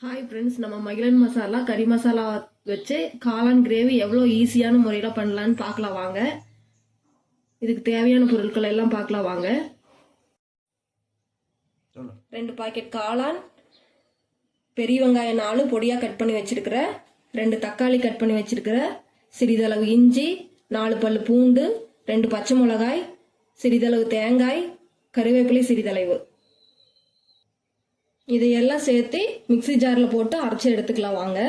Hi friends, நம்ம மகிழன் மசாலா கறி மசாலா வச்சு காளான் கிரேவி எவ்வளோ ஈஸியான முறையில் பண்ணலான்னு பார்க்கலாம் வாங்க. இதுக்கு தேவையான பொருட்கள் எல்லாம் பார்க்கலாம் வாங்க. 2 பாக்கெட் காளான், பெரிய வெங்காயம் 4 பொடியாக கட் பண்ணி வச்சிருக்கிற, 2 தக்காளி கட் பண்ணி வச்சிருக்கிற, சிறிதளவு இஞ்சி, 4 பல்லு பூண்டு, 2 பச்சை மிளகாய், சிறிதளவு தேங்காய், கருவேப்பிலை சிறிதளவு. இதையெல்லாம் சேர்த்து மிக்ஸி ஜாரில் போட்டு அரைச்சி எடுத்துக்கலாம் வாங்க.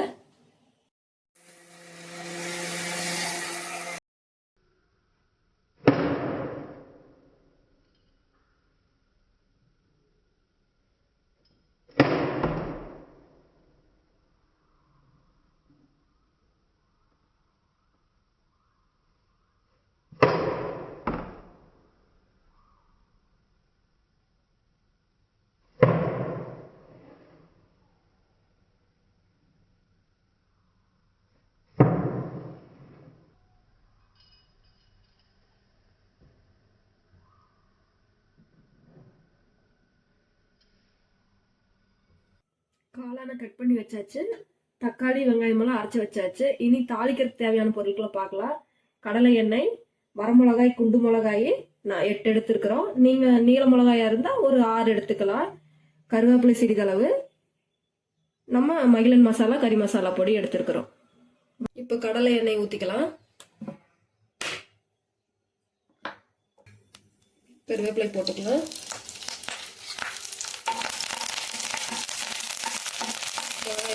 காளானை கட் பண்ணி வச்சாச்சு, தக்காளி வெங்காயமெல்லாம் அரைச்சி வச்சாச்சு. இனி தாளிக்கிறதுக்கு தேவையான பொருட்களை பார்க்கலாம். கடலை எண்ணெய், வரமிளகாய், குண்டு மிளகாய் நான் 8 எடுத்துருக்குறோம். நீங்கள் நீல மிளகாயா இருந்தால் ஒரு 6 எடுத்துக்கலாம். கருவேப்பிலை சிறிதளவு, நம்ம மகிழன் மசாலா கறி மசாலா பொடி எடுத்துருக்குறோம். இப்போ கடலை எண்ணெய் ஊற்றிக்கலாம். கருவேப்பிலை போட்டுக்கலாம்.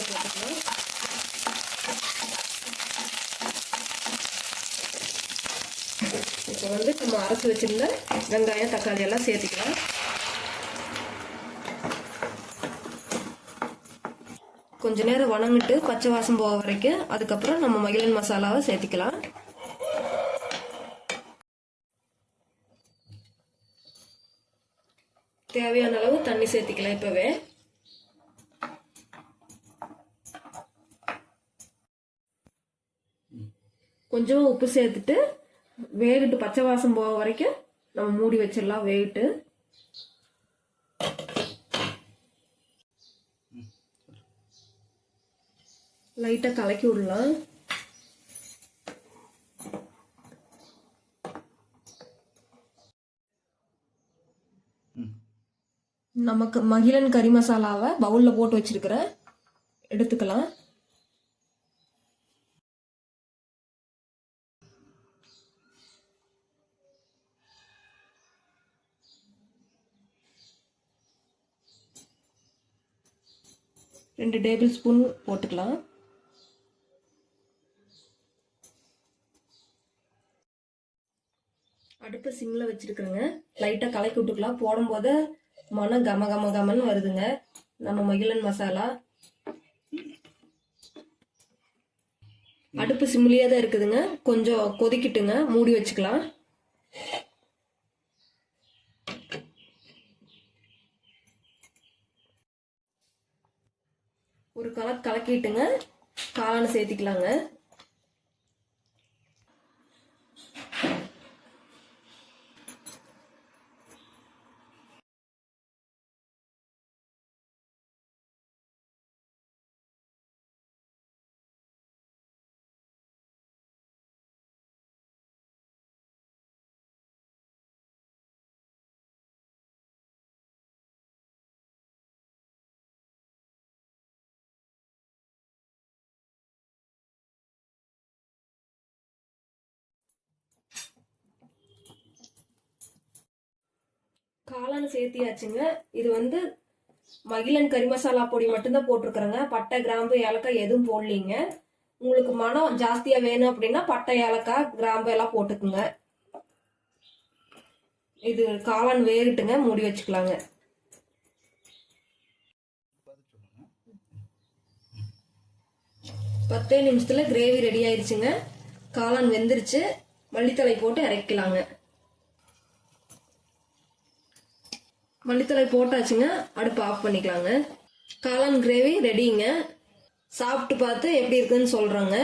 போட்டுக்கலாம். இப்போ நம்ம அரைச்சி வச்சிருந்த வெங்காயம் தக்காளி எல்லாம் சேர்த்துக்கலாம். கொஞ்ச நேரம் வணங்கிட்டு பச்சை வாசம் போக வரைக்கும், அதுக்கப்புறம் நம்ம மகிழன் மசாலாவை சேர்த்துக்கலாம். தேவையான அளவு தண்ணி சேர்த்துக்கலாம். இப்பவே கொஞ்சம் உப்பு சேர்த்துட்டு வேகிட்டு பச்சை வாசம் போக வரைக்கும் நம்ம மூடி வச்சிடலாம். வேகிட்டு லைட்டா கலக்கி விடலாம். நமக்கு மகிழன் கறி மசாலாவை பவுல்ல போட்டு வச்சிருக்கிறேன், எடுத்துக்கலாம். ரெண்டு டேபிள் ஸ்பூன் போட்டுக்கலாம். அடுப்பை சிம்ல வச்சிருக்கிறேங்க. லைட்டா கலக்கி விட்டுக்கலாம். போடும்போது மனம் கம கம கமன்னு வருதுங்க நம்ம மகிழன் மசாலா. அடுப்பு சிம்லியா தான் இருக்குதுங்க. கொஞ்சம் கொதிக்கிட்டுங்க, மூடி வச்சுக்கலாம். ஒரு கலக்கிட்டுங்க காளானை சேர்த்திக்கலாங்க. காளான் சேர்த்தியாச்சுங்க. இது மகிழன் கறி மசாலா பொடி மட்டும்தான் போட்டிருக்கிறேங்க. பட்டை, கிராம்பு, ஏலக்காய் எதுவும் போடலீங்க. உங்களுக்கு மனம் ஜாஸ்தியா வேணும் அப்படின்னா பட்டை, ஏலக்காய், கிராம்பு எல்லாம் போட்டுக்குங்க. இது காளான் வேகட்டுங்க, மூடி வச்சுக்கலாங்க. பத்தே நிமிஷத்துல கிரேவி ரெடி ஆயிடுச்சுங்க. காளான் வெந்துருச்சு. மல்லித்தலை போட்டு இறக்கலாங்க. மல்லித்தலை போட்டாச்சுங்க. அடுப்பு ஆஃப் பண்ணிக்கலாங்க. காளான் கிரேவி ரெடிங்க. சாப்பிட்டு பார்த்து எப்படி இருக்குன்னு சொல்றேங்க.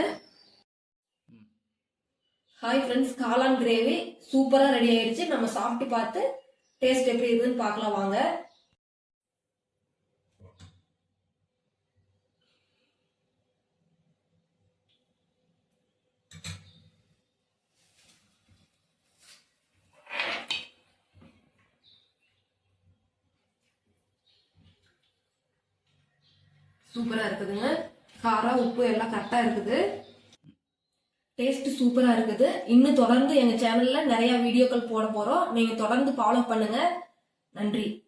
ஹாய் ஃப்ரெண்ட்ஸ், காளான் கிரேவி சூப்பரா ரெடி ஆயிடுச்சு. நம்ம சாப்பிட்டு பார்த்து டேஸ்ட் எப்படி இருக்குன்னு பார்க்கலாம் வாங்க. சூப்பரா இருக்குதுங்க. காரம் உப்பு எல்லாம் கரெக்டா இருக்குது. டேஸ்ட் சூப்பரா இருக்குது. இன்னும் தொடர்ந்து எங்க சேனல்ல நிறைய வீடியோக்கள் போட போறோம். நீங்க தொடர்ந்து ஃபாலோ பண்ணுங்க. நன்றி.